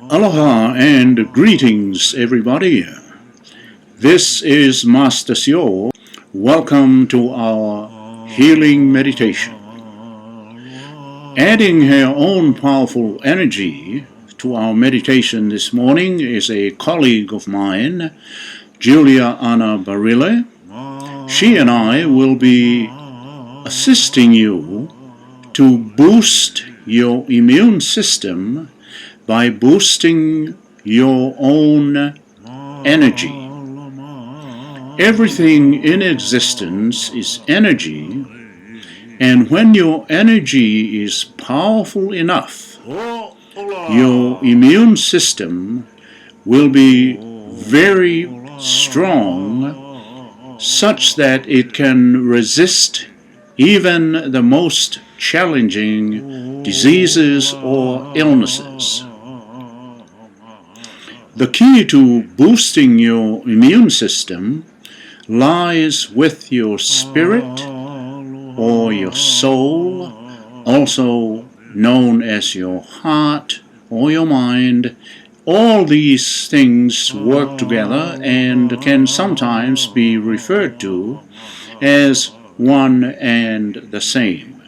Aloha and greetings, everybody. This is Master Sio. Welcome to our healing meditation. Adding her own powerful energy to our meditation this morning is a colleague of mine, Julia Anna Barile. She and I will be assisting you to boost your immune system by boosting your own energy. Everything in existence is energy, and when your energy is powerful enough, your immune system will be very strong, such that it can resist even the most challenging diseases or illnesses. The key to boosting your immune system lies with your spirit or your soul, also known as your heart or your mind. All these things work together and can sometimes be referred to as one and the same.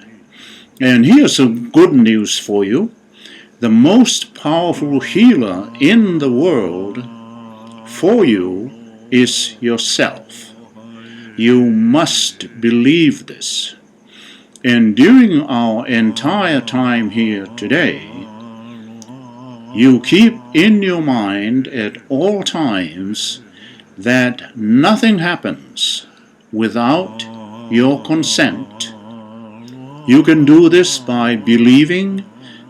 And here's some good news for you. The most powerful healer in the world for you is yourself. You must believe this. And during our entire time here today, you keep in your mind at all times that nothing happens without your consent. You can do this by believing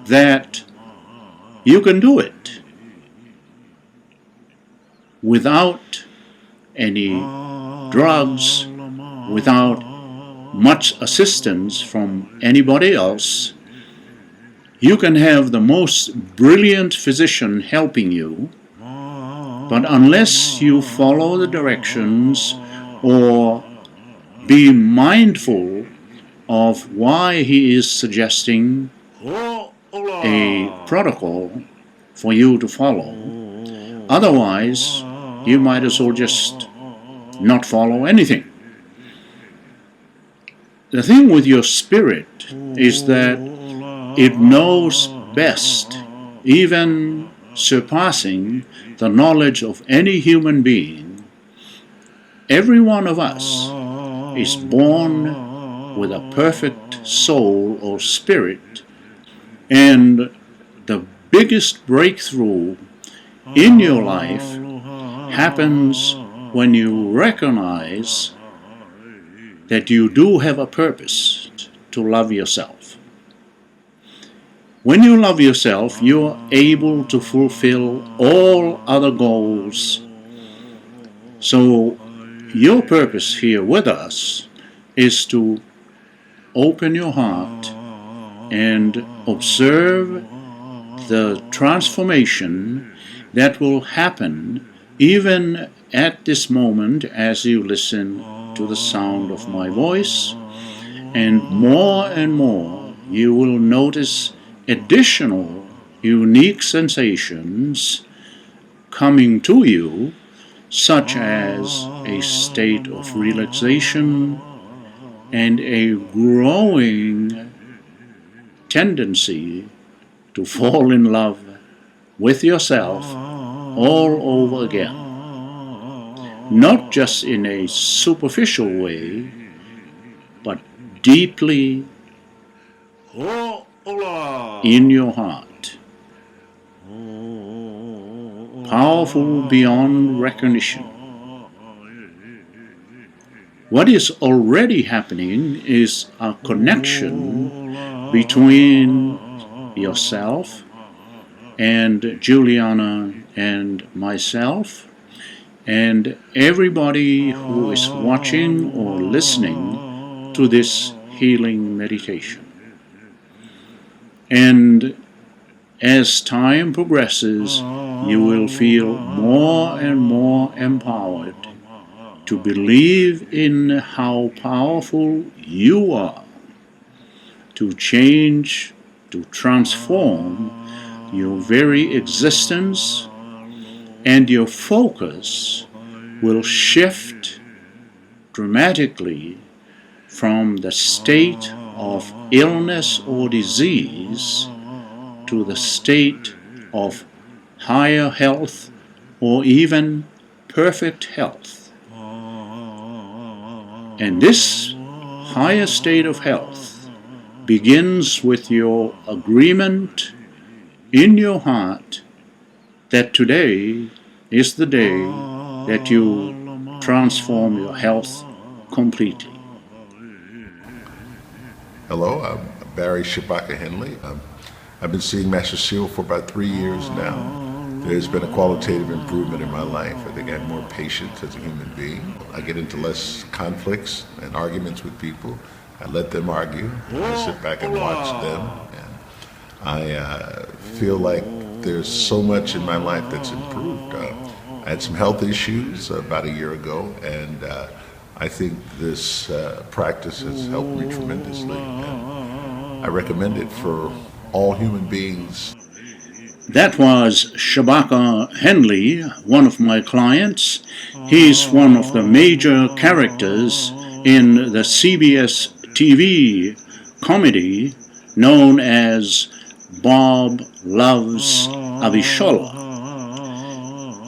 that you can do it without any drugs, without much assistance from anybody else. You can have the most brilliant physician helping you, but unless you follow the directions or be mindful of why he is suggesting a protocol for you to follow. Otherwise, you might as well just not follow anything. The thing with your spirit is that it knows best, even surpassing the knowledge of any human being. Every one of us is born with a perfect soul or spirit. And the biggest breakthrough in your life happens when you recognize that you do have a purpose to love yourself. When you love yourself, you are able to fulfill all other goals. So your purpose here with us is to open your heart and observe the transformation that will happen even at this moment as you listen to the sound of my voice. And more you will notice additional unique sensations coming to you, such as a state of relaxation and a growing tendency to fall in love with yourself all over again. Not just in a superficial way, but deeply in your heart. Powerful beyond recognition. What is already happening is a connection between yourself and Juliana and myself and everybody who is watching or listening to this healing meditation. And as time progresses, you will feel more and more empowered to believe in how powerful you are to change, to transform your very existence, and your focus will shift dramatically from the state of illness or disease to the state of higher health or even perfect health. And this higher state of health begins with your agreement in your heart that today is the day that you transform your health completely. Hello, I'm Barry Shabaka Henley. I've been seeing Master Seal for about 3 years now. There's been a qualitative improvement in my life. I think I'm more patient as a human being. I get into less conflicts and arguments with people. I let them argue. I sit back and watch them. And I feel like there's so much in my life that's improved. I had some health issues about a year ago, and I think this practice has helped me tremendously. And I recommend it for all human beings. That was Shabaka Henley, one of my clients. He's one of the major characters in the CBS TV comedy known as Bob Loves Abishola.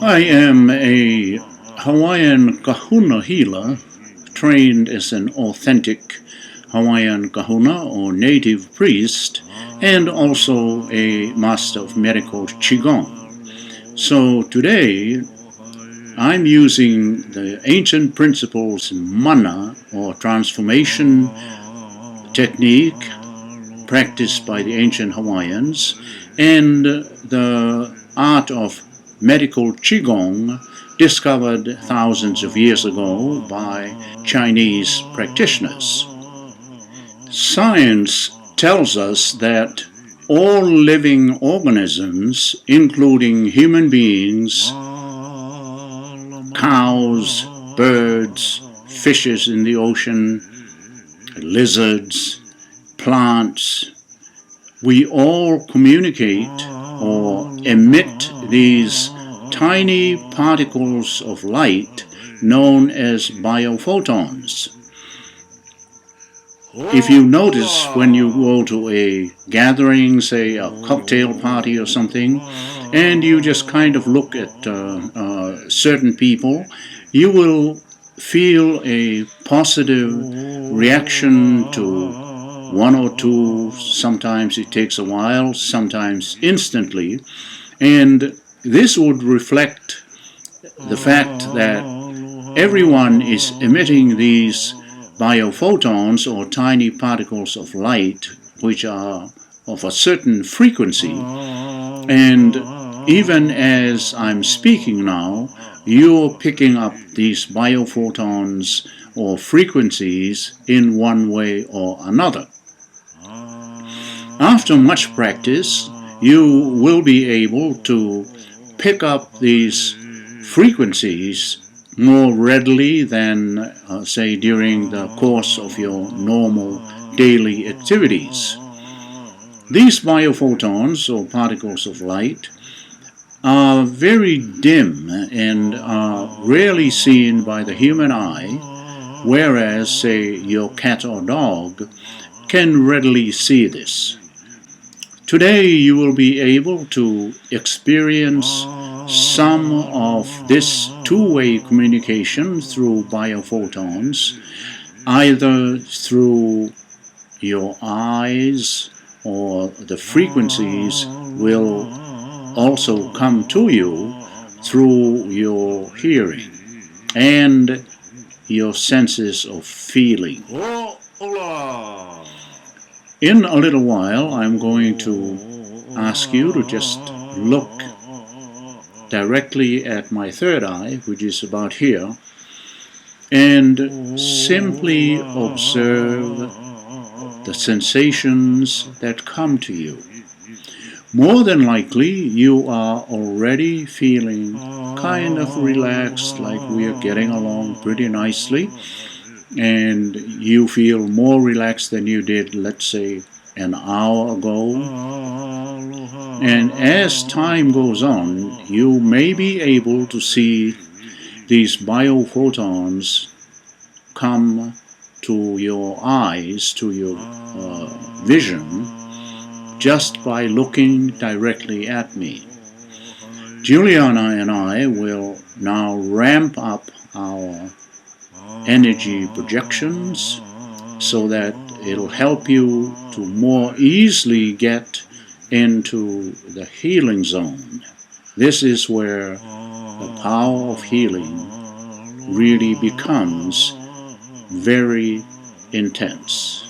I am a Hawaiian Kahuna Healer, trained as an authentic Hawaiian Kahuna or native priest, and also a master of medical QiGong. So today I'm using the ancient principles mana or transformation technique practiced by the ancient Hawaiians and the art of medical QiGong discovered thousands of years ago by Chinese practitioners. Science tells us that all living organisms, including human beings, cows, birds, fishes in the ocean, lizards, plants, we all communicate or emit these tiny particles of light known as biophotons. If you notice when you go to a gathering, say a cocktail party or something, and you just kind of look at certain people, you will feel a positive reaction to one or two. Sometimes it takes a while, sometimes instantly, and this would reflect the fact that everyone is emitting these biophotons or tiny particles of light which are of a certain frequency, and even as I'm speaking now, you're picking up these biophotons or frequencies in one way or another. After much practice, you will be able to pick up these frequencies more readily than, say, during the course of your normal daily activities. These biophotons, or particles of light, are very dim and are rarely seen by the human eye, whereas, say, your cat or dog can readily see this. Today you will be able to experience some of this two-way communication through biophotons, either through your eyes, or the frequencies will also come to you through your hearing and your senses of feeling. In a little while, I'm going to ask you to just look directly at my third eye, which is about here, and simply observe the sensations that come to you. More than likely, you are already feeling kind of relaxed, like we are getting along pretty nicely, and you feel more relaxed than you did, let's say, an hour ago. And as time goes on, you may be able to see these biophotons come to your eyes, to your vision, just by looking directly at me. Juliana and I will now ramp up our energy projections so that it'll help you to more easily get into the healing zone. This is where the power of healing really becomes very intense.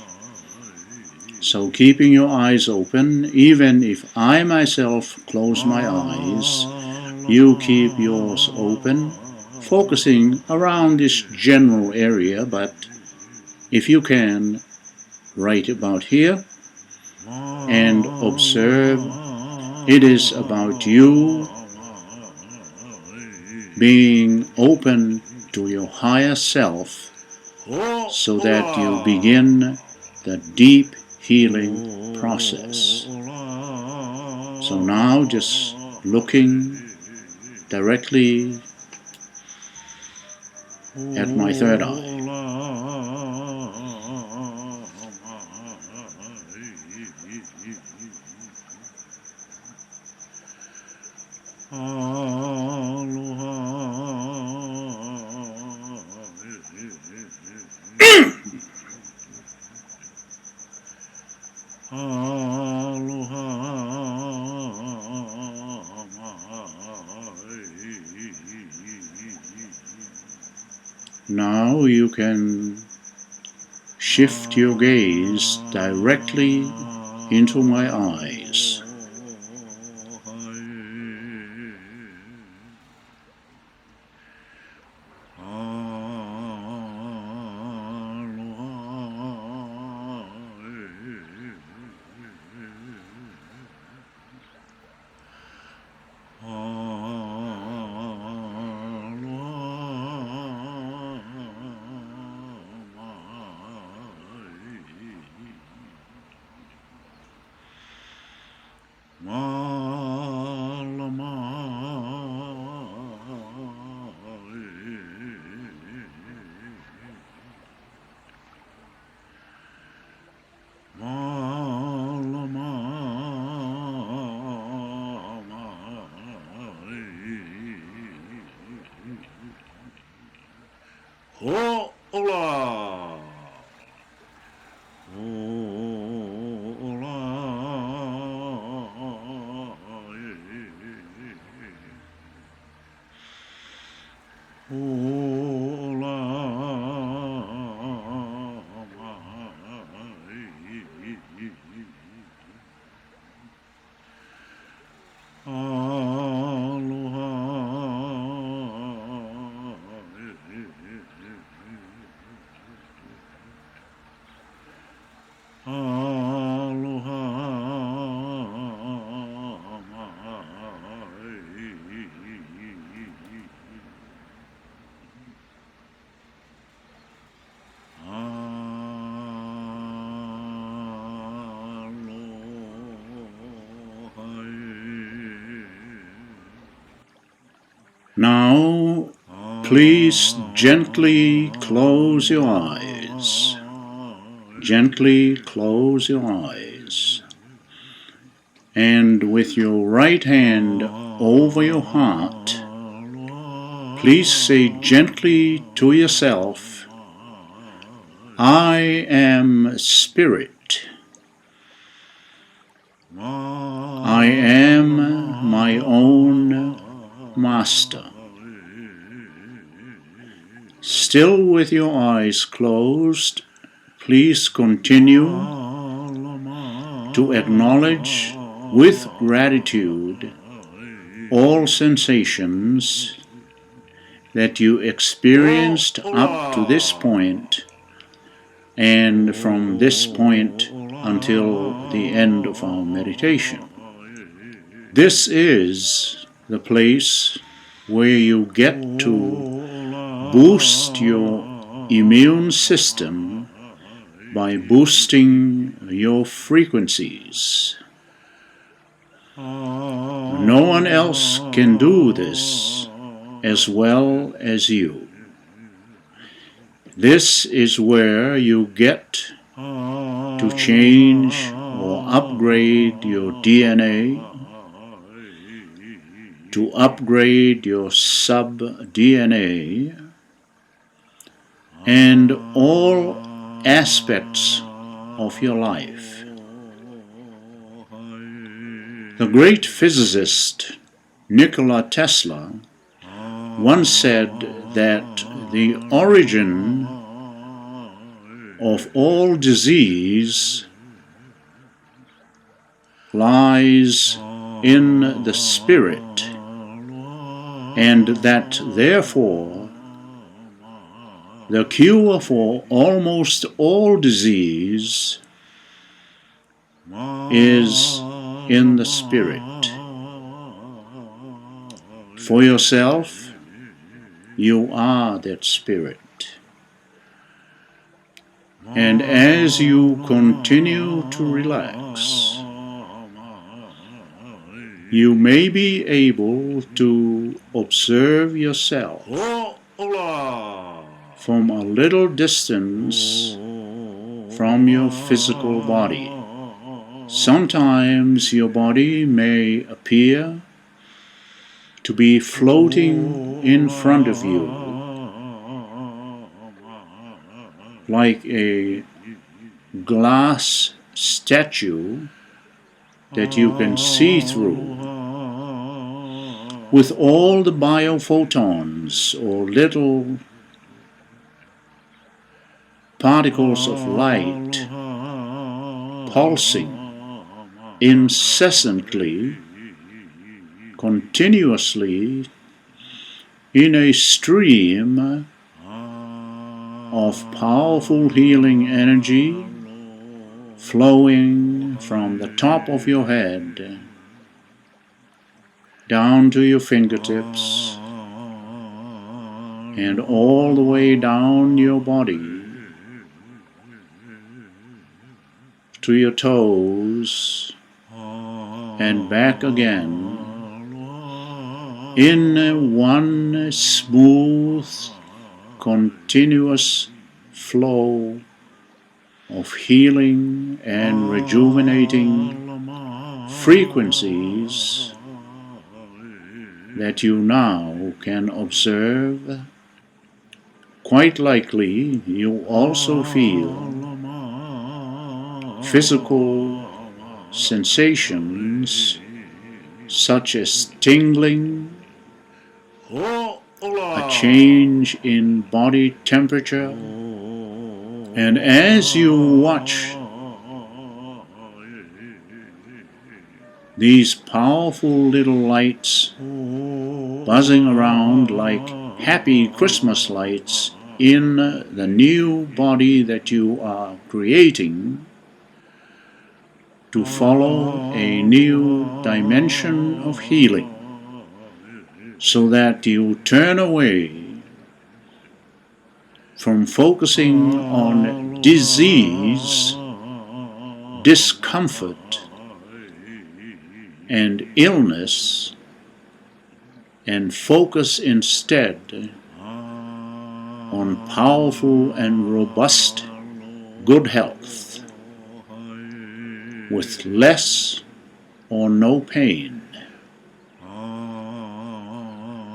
So keeping your eyes open, even if I myself close my eyes, you keep yours open, focusing around this general area, but if you can, right about here, and observe it is about you being open to your higher self so that you begin the deep healing process. So now just looking directly at my third eye. Now you can shift your gaze directly into my eyes. Ho'ola! Now, please gently close your eyes. Gently close your eyes. And with your right hand over your heart, please say gently to yourself, I am spirit. I am my own master. Still with your eyes closed, please continue to acknowledge with gratitude all sensations that you experienced up to this point and from this point until the end of our meditation. This is the place where you get to boost your immune system by boosting your frequencies. No one else can do this as well as you. This is where you get to change or upgrade your DNA, to upgrade your sub-DNA, and all aspects of your life. The great physicist Nikola Tesla once said that the origin of all disease lies in the spirit, and that therefore the cure for almost all disease is in the spirit. For yourself, you are that spirit. And as you continue to relax, you may be able to observe yourself from a little distance from your physical body. Sometimes your body may appear to be floating in front of you like a glass statue that you can see through, with all the biophotons or little particles of light pulsing incessantly, continuously, in a stream of powerful healing energy flowing from the top of your head down to your fingertips and all the way down your body to your toes and back again in one smooth, continuous flow of healing and rejuvenating frequencies that you now can observe. Quite likely you also feel physical sensations such as tingling, a change in body temperature, and as you watch these powerful little lights buzzing around like happy Christmas lights in the new body that you are creating to follow a new dimension of healing, so that you turn away from focusing on disease, discomfort, and illness, and focus instead on powerful and robust good health with less or no pain.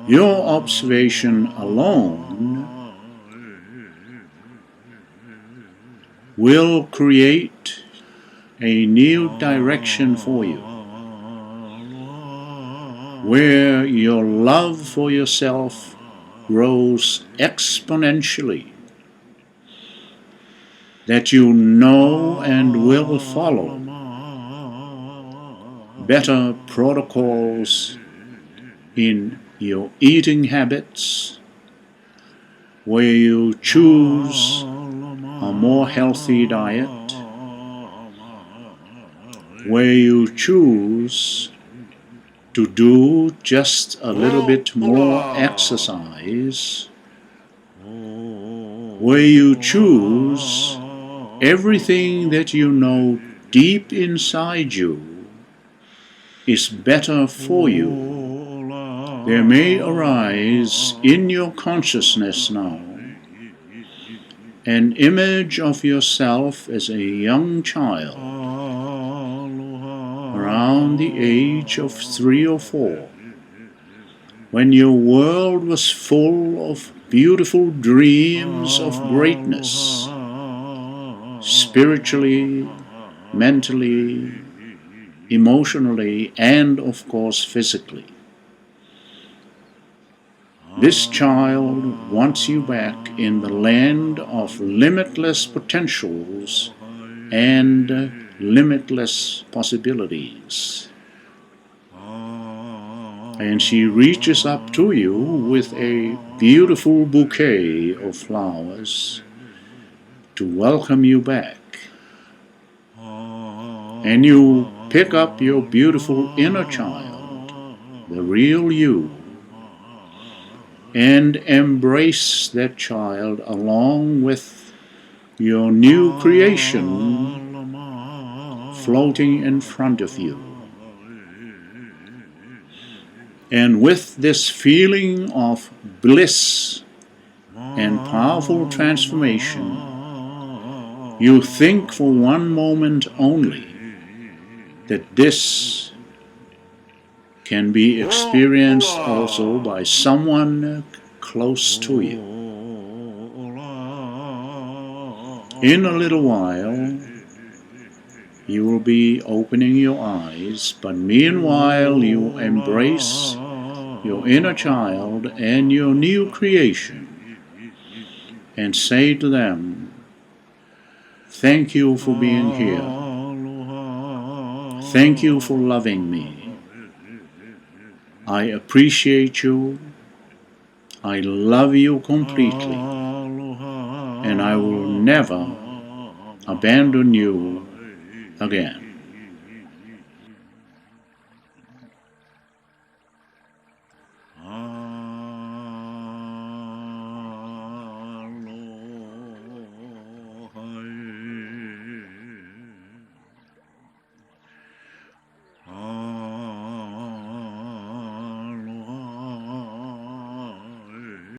Your observation alone will create a new direction for you, where your love for yourself grows exponentially, that you know and will follow better protocols in your eating habits, where you choose a more healthy diet, where you choose to do just a little bit more exercise, where you choose everything that you know deep inside you is better for you. There may arise in your consciousness now an image of yourself as a young child, around the age of 3 or 4, when your world was full of beautiful dreams of greatness, spiritually, mentally, emotionally, and of course physically. This child wants you back in the land of limitless potentials and limitless possibilities. And she reaches up to you with a beautiful bouquet of flowers to welcome you back. And you pick up your beautiful inner child, the real you, and embrace that child along with your new creation floating in front of you. And with this feeling of bliss and powerful transformation, you think for one moment only that this can be experienced also by someone close to you. In a little while, you will be opening your eyes, but meanwhile you embrace your inner child and your new creation and say to them, "Thank you for being here. Thank you for loving me. I appreciate you. I love you completely. And I will never abandon you again."